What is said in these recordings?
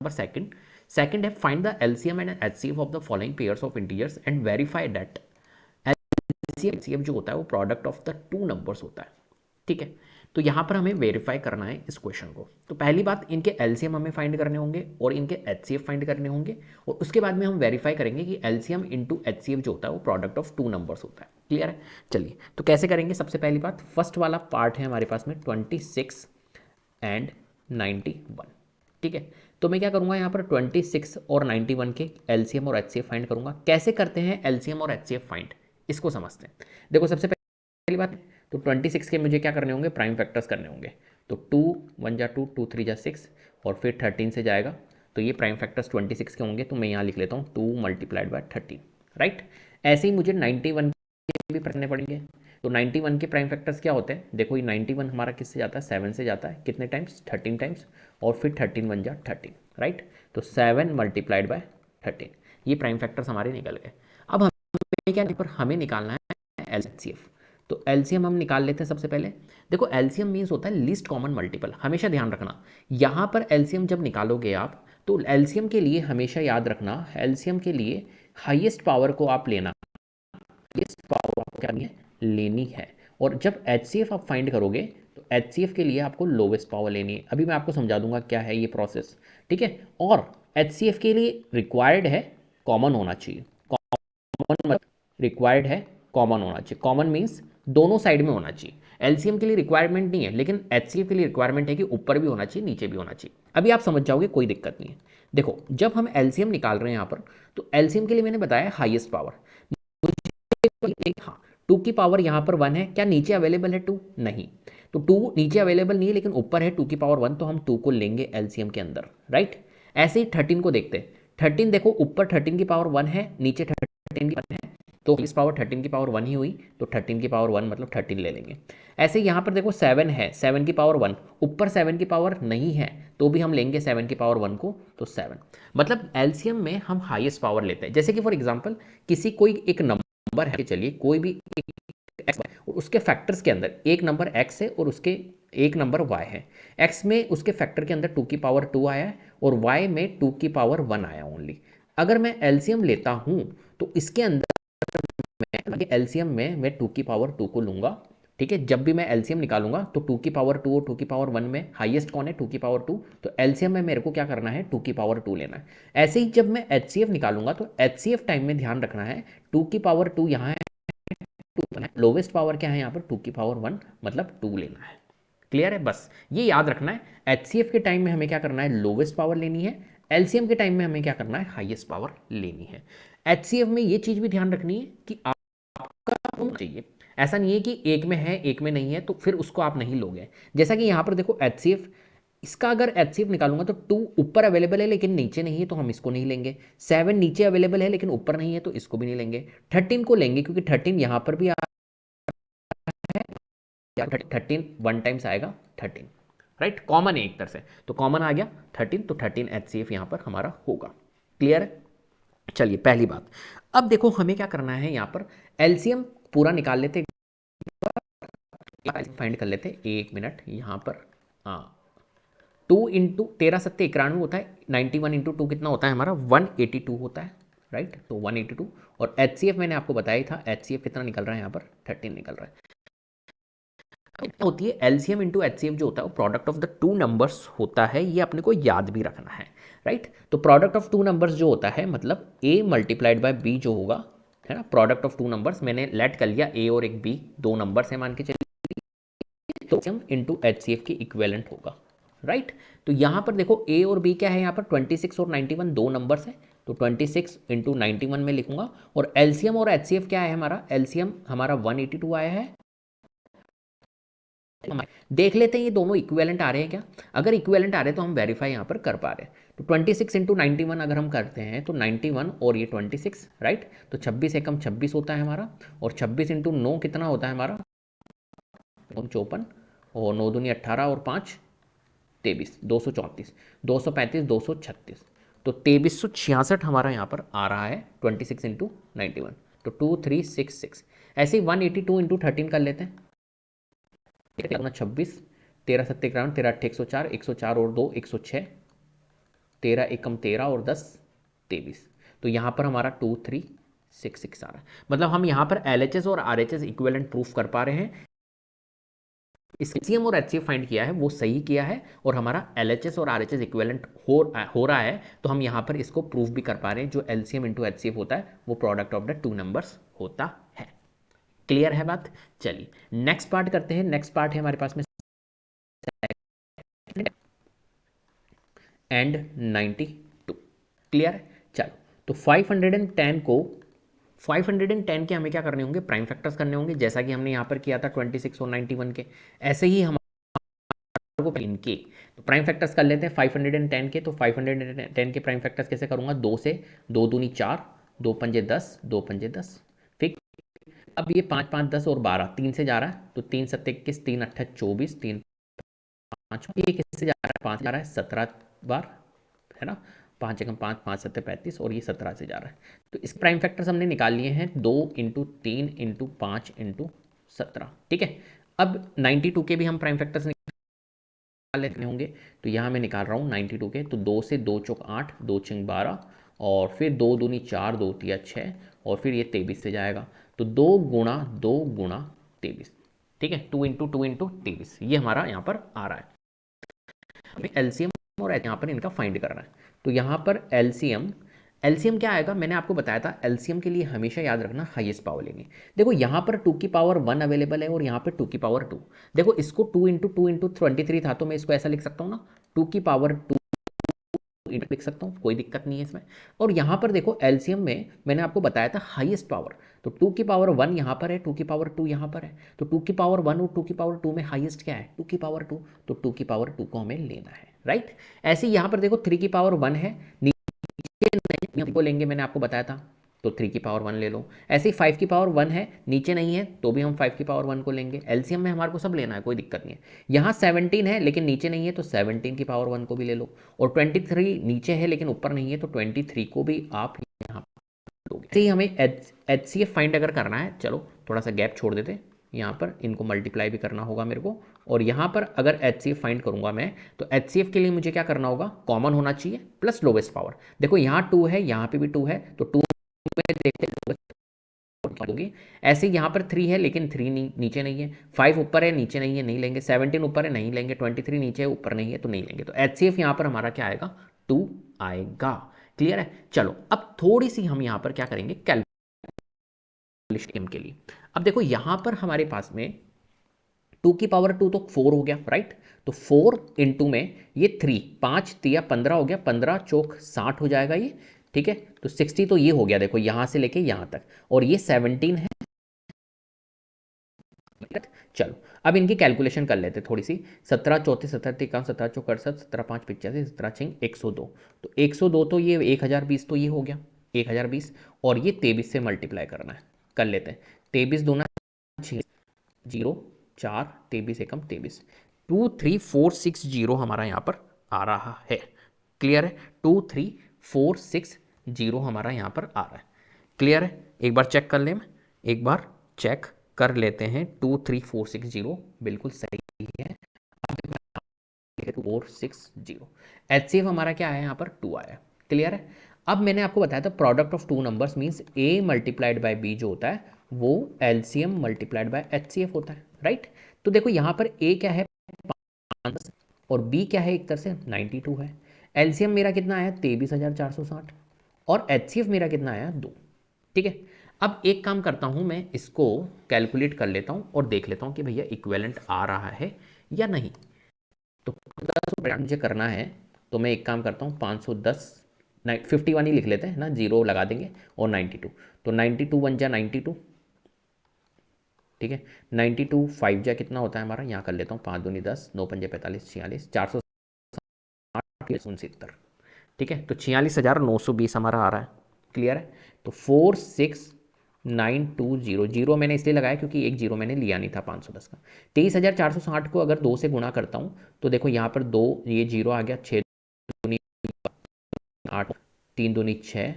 Number second है find the LCM and HCF of the following pairs of integers and verify that LCM जो होता है वो product of the two numbers होता है। ठीक है, तो यहां पर हमें वेरीफाई करना है इस क्वेश्चन को। तो पहली बात, इनके एलसीएम हमें फाइंड करने होंगे और इनके एचसीएफ फाइंड करने होंगे, और उसके बाद में हम वेरीफाई करेंगे कि एलसीएम इंटू एचसीएफ जो होता है वो प्रोडक्ट ऑफ टू नंबर्स होता है। क्लियर है? चलिए, तो कैसे करेंगे? सबसे पहली बात, फर्स्ट वाला पार्ट है हमारे पास में 26 एंड 91। ठीक है, तो मैं क्या करूंगा यहाँ पर 26 और 91 के एलसीएम और एचसीएफ फाइंड करूंगा। कैसे करते हैं एलसीएम और एचसीएफ फाइंड, इसको समझते हैं। देखो, सबसे पहली बात, तो 26 के मुझे क्या करने होंगे? प्राइम फैक्टर्स करने होंगे। तो 2 1 जा 2, 2 3 जा 6, और फिर 13 से जाएगा, तो ये प्राइम फैक्टर्स 26 के होंगे। तो मैं यहाँ लिख लेता हूँ 2 मल्टीप्लाइड बाय 13, राइट। ऐसे ही मुझे 91 के भी करने पड़ेंगे। तो 91 के प्राइम फैक्टर्स क्या होते हैं? देखो, ये 91 हमारा किससे जाता है? 7 से जाता है। कितने टाइम्स? 13 टाइम्स, और फिर 13 1 जा 13, राइट। तो 7 मल्टीप्लाइड बाय 13, ये प्राइम फैक्टर्स हमारे निकल गए। अब हमें क्या, पर हमें निकालना है एलसीएफ। तो एलसीएम हम निकाल लेते हैं सबसे पहले। देखो, एलसीएम मीन्स होता है लीस्ट कॉमन मल्टीपल। हमेशा ध्यान रखना, यहाँ पर एलसीएम जब निकालोगे आप, तो एलसीएम के लिए हमेशा याद रखना, एलसीएम के लिए हाईएस्ट पावर को आप लेना, हाईएस्ट पावर क्या लेनी है। और जब एचसीएफ आप फाइंड करोगे, तो एचसीएफ के लिए आपको लोवेस्ट पावर लेनी है। अभी मैं आपको समझा दूंगा क्या है ये प्रोसेस। ठीक है, और एचसीएफ के लिए रिक्वायर्ड है कॉमन होना चाहिए। कॉमन रिक्वायर्ड है कॉमन होना चाहिए। कॉमन मीन्स दोनों साइड में होना चाहिए। एलसीएम के लिए रिक्वायरमेंट नहीं है, लेकिन एचसीएफ के लिए रिक्वायरमेंट है कि ऊपर भी होना चाहिए, नीचे भी होना चाहिए। अभी आप समझ जाओगे, कोई दिक्कत नहीं है। देखो, जब हम एलसीएम निकाल रहे हैं यहाँ पर, तो एलसीएम के लिए मैंने बताया हाईएस्ट पावर। हाँ, 2 की पावर यहाँ पर 1 है। क्या नीचे अवेलेबल है 2? नहीं। तो 2 नीचे अवेलेबल नहीं है, लेकिन ऊपर है 2 की पावर 1, तो हम 2 को लेंगे एलसीएम के अंदर, राइट। ऐसे ही 13 को देखते हैं। 13 देखो, ऊपर 13 की पावर 1 है, नीचे 13 की 1 है, तो इस पावर 13 की पावर 1 ही हुई, तो 13 की पावर 1 मतलब 13 ले लेंगे। ऐसे ही यहाँ पर देखो 7 है, 7 की पावर 1, ऊपर 7 की पावर नहीं है, तो भी हम लेंगे 7 की पावर 1 को, तो 7। मतलब एलसीएम में हम हाईएस्ट पावर लेते हैं। जैसे कि फॉर एग्जांपल, किसी कोई एक नंबर है, चलिए कोई भी एक्स, और उसके फैक्टर्स के अंदर एक नंबर एक्स है और उसके एक नंबर वाई है। एक्स में उसके फैक्टर के अंदर 2 की पावर 2 आया है, और वाई में 2 की पावर 1 आया ओनली। अगर मैं एलसीएम लेता हूं, तो इसके अंदर एलसीएम में मैं 2 की पावर 2 को लूंगा। ठीक है, जब भी मैं एलसीएम निकालूंगा, तो 2 की पावर 2 और 2 की पावर 1 में हाईएस्ट कौन है? 2 की पावर 2। तो एलसीएम में मेरे को क्या करना है? 2 की पावर 2 लेना है। ऐसे ही जब मैं एचसीएफ निकालूंगा, तो एचसीएफ टाइम में ध्यान रखना है, 2 की पावर 2 यहाँ है, 2 लोवेस्ट पावर क्या है यहाँ पर? 2 की पावर 1, मतलब 2 लेना है। क्लियर है? बस ये याद रखना है, एचसीएफ के टाइम में हमें क्या करना है? लोवेस्ट पावर लेनी है। एलसीएम के टाइम में हमें क्या करना है? हाईएस्ट पावर लेनी है। एचसीएफ में ये चीज भी ध्यान रखनी है कि आपका होना चाहिए। ऐसा नहीं है कि एक में है एक में नहीं है, तो फिर उसको आप नहीं लोगे। जैसा कि यहां पर देखो एचसीएफ, इसका अगर एचसीएफ निकालूंगा, तो 2 ऊपर अवेलेबल है लेकिन नीचे नहीं है, तो हम इसको नहीं लेंगे। 7 नीचे अवेलेबल है लेकिन ऊपर नहीं है, तो इसको भी नहीं लेंगे। 13 को लेंगे, क्योंकि 13 यहां पर भी 13 वन टाइम्स आएगा 13, राइट। कॉमन है एक तरह से, तो कॉमन आ गया 13, तो 13 एचसीएफ यहां पर हमारा होगा। क्लियर है? चलिए, पहली बात। अब देखो, हमें क्या करना है यहाँ पर? एलसीएम पूरा निकाल लेते, फाइंड कर लेते। एक मिनट, यहाँ पर हाँ, 2 इंटू 13 7 91 होता है। 91 इंटू 2 कितना होता है हमारा? 182 होता है, राइट। तो 182, और एचसीएफ मैंने आपको बताया ही था, एचसीएफ कितना निकल रहा है यहाँ पर? 13 निकल रहा है। होती है एलसीएम इंटू एचसीएफ जो होता है वो product of the two numbers होता है। ये अपने को याद भी रखना है, राइट। तो प्रोडक्ट ऑफ टू नंबर्स जो होता है, मतलब ए मल्टीप्लाइड बाय बी जो होगा, है ना। प्रोडक्ट ऑफ टू नंबर्स मैंने लेट कर लिया, ए और एक बी, दो नंबर्स है मान के चलिए, तो इंटू एचसीएफ की इक्वेलेंट होगा, राइट। तो यहां पर देखो ए और बी क्या है, यहाँ पर 26 और 91 दो नंबर्स है, तो 26 इंटू 91 में लिखूंगा। और एलसीएम और एचसीएफ क्या है हमारा? एलसीएम हमारा 182 आया है। देख लेते हैं ये दोनों इक्विवेलेंट आ रहे हैं क्या। अगर इक्विवेलेंट आ रहे हैं तो हम वेरीफाई यहाँ पर कर पा रहे हैं। तो 26 इंटू 91 अगर हम करते हैं, तो 91 और ये 26, राइट। तो 26 एकम 26 होता है हमारा, और 26 इंटू 9 कितना होता है हमारा? 54, और 9 दूनी 18, और 5 23, 234, 235, 236, तो 2366 हमारा यहाँ पर आ रहा है 26 इंटू 91, तो 2366। ऐसे ही 182 इंटू 13 कर लेते हैं। 26, 13 7 91, 13 8 104, 104 और 2 106, 13 एकम 13 और 10 23। तो यहाँ पर हमारा 2366 आ रहा है। मतलब हम यहाँ पर LHS और RHS इक्विवेलेंट प्रूफ कर पा रहे हैं। LCM और HCF फाइंड किया है वो सही किया है, और हमारा LHS और RHS इक्विवेलेंट हो रहा है, तो हम यहाँ पर इसको प्रूफ भी कर पा रहे हैं। जो LCM इंटू HCF होता है वो product of the two numbers होता है। क्लियर है बात? चलिए नेक्स्ट पार्ट करते हैं। नेक्स्ट पार्ट है हमारे पास में एंड 92। क्लियर है? चलो तो 510 के हमें क्या करने होंगे? प्राइम फैक्टर्स करने होंगे, जैसा कि हमने यहाँ पर किया था 26 और 91 के। ऐसे ही हमारे को इनके तो प्राइम फैक्टर्स कर लेते हैं 510 के। तो 510 के प्राइम फैक्टर्स कैसे करूँगा? 2 से 2 दूनी 4, 2 पंजे 10, 2 पंजे 10। ठीक, अब ये 5 5 10 और 12 3 से जा रहा है, तो 3 7 21, 3 8 24, 3 5, ये किससे जा रहा है? 5 जा रहा है 17 बार, है ना। 5 एकम 5, 5 7 35, और ये 17 से जा रहा है। तो इस प्राइम फैक्टर्स हमने निकाल लिए हैं 2 इंटू 3 इंटू 5 इंटू 17। ठीक है, अब 92 के भी हम प्राइम फैक्टर्स निकाल लेते होंगे। तो यहाँ मैं निकाल रहा हूँ 92 के। तो 2 से 2 चौक 8, 2 छिंग 12, और फिर 2 दूनी 4, 2 तिया 6, और फिर ये 23 से जाएगा। तो 2 गुणा 2 गुणा 23। ठीक है, 2 इंटू 2 इंटू 23, ये हमारा यहाँ पर आ रहा है। हमें एलसीएम और यहाँ पर इनका फाइंड करना है। तो यहाँ पर एलसीएम क्या आएगा? मैंने आपको बताया था एलसीएम के लिए हमेशा याद रखना हाईएस्ट पावर लेंगे। देखो यहाँ पर 2 की पावर 1 अवेलेबल है, और यहाँ पर 2 की पावर 2। देखो इसको 2 इंटू 2 इंटू 23 था, तो मैं इसको ऐसा लिख सकता हूँ ना, 2 की पावर 2 लिख सकता हूँ, कोई दिक्कत नहीं है इसमें। और यहाँ पर देखो एलसीएम में मैंने आपको बताया था हाईएस्ट पावर, तो 2 की पावर 1 यहाँ पर है, 2 की पावर 2 यहाँ पर है। तो 2 की पावर 1 और 2 की पावर 2 में हाईएस्ट क्या है? 2 की पावर 2। तो 2 की पावर 2 को हमें लेना है, राइट। ऐसे ही यहाँ पर देखो 3 की पावर 1 है, नीचे को लेंगे, मैंने आपको बताया था, तो 3 की पावर 1 ले लो। ऐसे ही 5 की पावर 1 है, नीचे नहीं है, तो भी हम 5 की पावर 1 को लेंगे। एलसीएम में हमारे को सब लेना है, कोई दिक्कत नहीं है। यहाँ 17 है लेकिन नीचे नहीं है, तो 17 की पावर 1 को भी ले लो। और 23 नीचे है लेकिन ऊपर नहीं है, तो 23 को भी आप यहाँ लोगे। ऐसे ही हमें HCF फाइंड अगर करना है, चलो थोड़ा सा गैप छोड़ देते, यहाँ पर इनको मल्टीप्लाई भी करना होगा मेरे को। और यहाँ पर अगर HCF फाइंड करूंगा मैं, तो HCF के लिए मुझे क्या करना होगा? कॉमन होना चाहिए प्लस लोवेस्ट पावर। देखो यहाँ 2 है, यहाँ पे भी 2 है, तो 2 में देखते हैं। ऐसे ही यहाँ पर 3 है लेकिन 3 नीचे नहीं है, 5 ऊपर है नीचे नहीं है, नहीं लेंगे। 17 ऊपर है, नहीं लेंगे। 23 नीचे है, ऊपर नहीं है, तो नहीं लेंगे। तो HCF यहाँ पर हमारा क्या आएगा? 2 आएगा। क्लियर है? चलो अब थोड़ी सी हम यहाँ पर क्या करेंगे? कैलकुलेशन के लिए। अब देखो यहाँ पर हमारे पास में 2 की पावर 2 तो 4 हो गया, राइट। तो 4 इंटू में ये 3, 5 तिया 15 हो गया, 15 चौक 60 हो जाएगा ये। ठीक है, तो 60 तो ये हो गया, देखो यहाँ से लेके यहाँ तक, और ये 17 है। चलो अब इनकी कैलकुलेशन कर लेते थोड़ी सी। 17 चौथे 17 तिकान 17 चौक 68, 17 5 85, 17 छिंग 102। तो 102 तो ये 1020 तो ये हो गया 1020, और ये 23 से मल्टीप्लाई करना है। कर लेते हैं, 23 दूना 0 4, 23 एकम 23, 23460 हमारा यहाँ पर आ रहा है। क्लियर है? 23460 हमारा यहाँ पर आ रहा है। क्लियर है? एक बार चेक कर लें, एक बार चेक कर लेते हैं। 23460 बिल्कुल सही है। 460 HCF हमारा क्या है? यहाँ पर 2 आया। क्लियर है? अब मैंने आपको बताया था product of two numbers means A multiplied by B जो होता है वो LCM मल्टीप्लाइड बाय HCF होता है, राइट। तो देखो यहाँ पर A क्या है? 5, और B क्या है? एक तरह से 92 है। LCM मेरा कितना आया? 23,460, और HCF मेरा कितना आया? 2। ठीक है, अब एक काम करता हूँ, मैं इसको कैलकुलेट कर लेता हूँ और देख लेता हूँ कि भैया इक्विवेलेंट आ रहा है या नहीं। तो 10 मुझे करना है, तो मैं एक काम करता हूँ, 510 51 ही लिख लेते हैं ना, 0 लगा देंगे, और 92। तो 92 बन जा 92। ठीक है, 92 5 जा कितना होता है हमारा? यहाँ कर लेता हूँ, 5 दूनी 10, 9 पंजे 45, 46, 460। ठीक है, तो 46,920 हमारा आ रहा है। क्लियर है? तो 46920, जीरो मैंने इसलिए लगाया क्योंकि एक जीरो मैंने लिया नहीं था 510 का। 23,460 को अगर 2 से गुणा करता हूँ, तो देखो यहाँ पर 2, ये जीरो आ गया, 6 दूनी 8, 3 दूनी 6,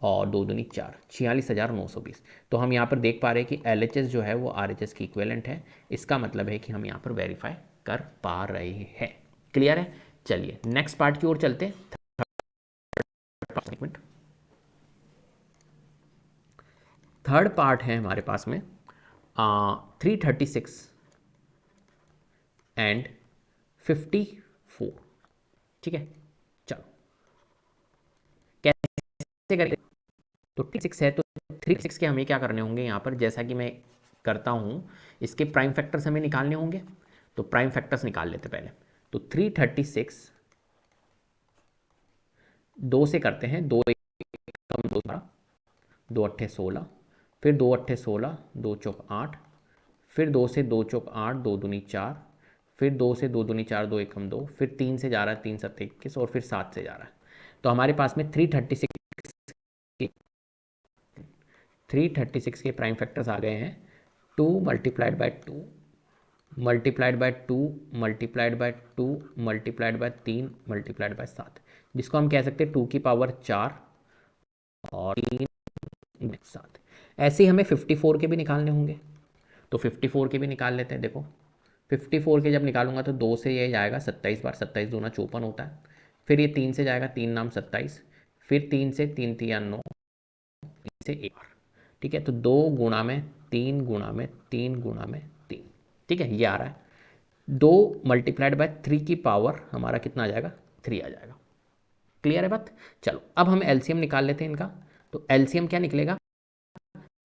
और 2 दूनी 4, 46,920। तो हम यहाँ पर देख पा रहे हैं कि LHS जो है वो RHS की इक्विवेलेंट है। इसका मतलब है कि हम यहाँ पर वेरीफाई कर पा रहे हैं। क्लियर है? चलिए नेक्स्ट पार्ट की ओर चलते हैं। एक मिनट। थर्ड पार्ट है हमारे पास में 336 एंड 54। ठीक है, चलो कैसे करेंगे। तो 36 है तो 36 के हमें क्या करने होंगे यहाँ पर, जैसा कि मैं करता हूँ, इसके प्राइम फैक्टर्स हमें निकालने होंगे। तो प्राइम फैक्टर्स निकाल लेते पहले। तो 336 2 से करते हैं, 2 कम 2 12, 2 अट्ठे 16, फिर 2 अट्ठे 16, 2 चौक 8, फिर 2 से 2 चौक 8, 2 दूनी 4, फिर 2 से 2 दूनी 4, 2 एकम 2, फिर 3 से जा रहा है 3 7 21, और फिर 7 से जा रहा है। तो हमारे पास में 336 के प्राइम फैक्टर्स आ गए हैं। 2 multiplied by 2 multiplied by 2 multiplied by 2 multiplied by 3 multiplied by 7, जिसको हम कह सकते हैं 2 की पावर 4 और 3 7। ऐसे ही हमें 54 के भी निकालने होंगे। तो 54 के भी निकाल लेते हैं। देखो 54 के जब निकालूंगा तो 2 से ये जाएगा 27 बार, 27 दूना 54 होता है। फिर ये 3 से जाएगा, 3 नाम 27, फिर 3 से 3 तिया 9, 3 से 1 बार। ठीक है, तो 2 गुणा में 3 गुणा में 3 गुणा में 3। ठीक है, ये आ रहा है। 2 मल्टीप्लाइड बाय 3 की पावर हमारा कितना आ जाएगा, 3 आ जाएगा। क्लियर है बात। चलो अब हम एलसीएम निकाल लेते हैं इनका। तो एलसीएम क्या निकलेगा,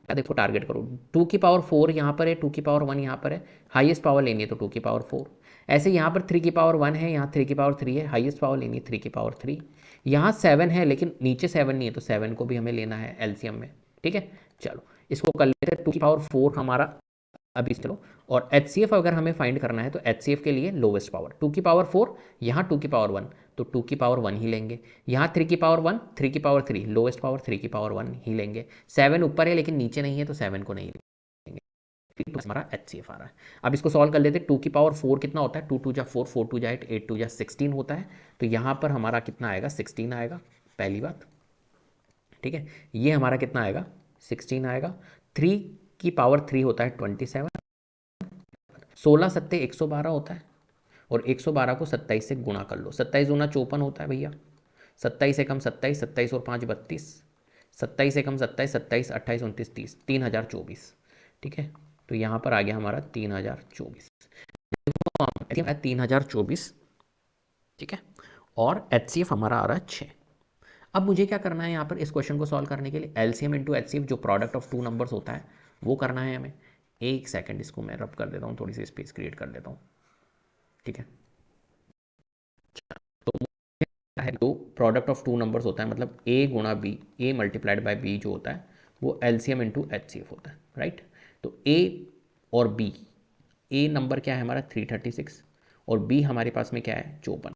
देखो टारगेट करो। 2 की पावर 4 यहाँ पर है, 2 की पावर 1 यहाँ पर है, हाईएस्ट पावर लेनी है तो 2 की पावर 4। ऐसे यहाँ पर 3 की पावर 1 है, यहाँ 3 की पावर 3 है, हाईएस्ट पावर लेनी है 3 की पावर 3। यहाँ 7 है लेकिन नीचे 7 नहीं है, तो 7 को भी हमें लेना है एलसीएम में। ठीक है, चलो इसको कर लेते हैं। 2 की पावर 4 हमारा अभी चलो, और एचसीएफ अगर हमें फाइंड करना है तो एचसीएफ के लिए लोवेस्ट पावर 2 की पावर 4, यहाँ 2 की पावर 1, तो 2 की पावर 1 ही लेंगे। यहाँ 3 की पावर 1, 3 की पावर 3, लोवेस्ट पावर 3 की पावर 1 ही लेंगे। 7 ऊपर है लेकिन नीचे नहीं है, तो 7 को नहीं लेंगे। तो हमारा एचसीएफ आ रहा है। अब इसको सॉल्व कर लेते हैं। 2 की पावर 4 कितना होता है, 2 2 जा 4, 4 2 जा 8, 8 2 जा 16 होता है। तो यहाँ पर हमारा कितना आएगा, 16 आएगा, पहली बात। ठीक है, ये हमारा कितना आएगा, 16 आएगा। 3 की पावर 3 होता है 27, 16 सत्ते 112 होता है, और 112 को 27 से गुणा कर लो। 27 गुना 54 होता है भैया। 27 से कम 27, 27 और 5 32, 27 से कम 27, 27 28 29 30, 3024। ठीक है, तो यहाँ पर आ गया हमारा 3024, 3024। ठीक है, और एचसीएफ हमारा आ रहा है 6। अब मुझे क्या करना है यहाँ पर इस क्वेश्चन को सॉल्व करने के लिए, एलसीएम इंटू एचसीएफ जो प्रोडक्ट ऑफ 2 नंबर्स होता है वो करना है हमें। एक सेकंड, इसको मैं रब कर देता हूँ, थोड़ी सी स्पेस क्रिएट कर देता हूँ। ठीक है, तो है जो प्रोडक्ट ऑफ 2 नंबर्स होता है, मतलब ए गुणा B, A multiplied by B जो होता है वो एलसीएम इंटू एचसीएफ होता है, राइट। तो ए और बी, ए नंबर क्या है हमारा 336, और बी हमारे पास में क्या है 54।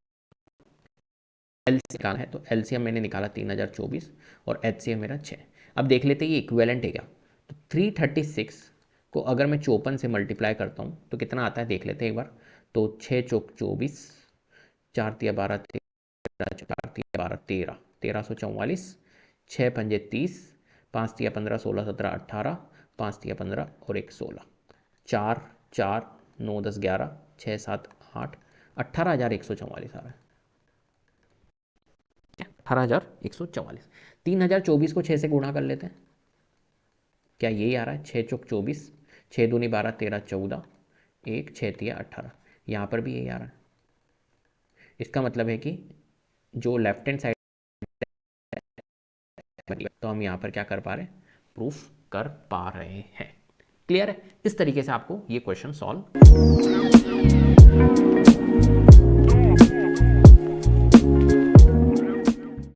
एलसीएम निकालना है, तो एलसीएम मैंने निकाला 3024 और एचसीएफ मेरा 6। अब देख लेते हैं ये इक्विवेलेंट है क्या। तो 336 को अगर मैं 54 से मल्टीप्लाई करता हूँ तो कितना आता है देख लेते हैं एक बार। तो 6 चौक 24, 4 तिया 12, 4 तिया 12 13, 1344, 6 पंजे 30, 5 तिया 15, 16 17 18, 5 तिया 15 और 1 16, 4 4 9 10 11, 6 7 8, 18,144 आ रहा है। 18,144। 3024 को 6 से गुणा कर लेते हैं, क्या यही आ रहा है। 6 चौक 24, 6 दूनी 12 13 14, 1 6 तिया 18, यहाँ पर भी यही आ रहा है। इसका मतलब है कि जो लेफ्ट हैंड साइड, तो हम यहाँ पर क्या कर पा रहे हैं, प्रूफ कर पा रहे हैं। क्लियर है। इस तरीके से आपको ये क्वेश्चन सॉल्व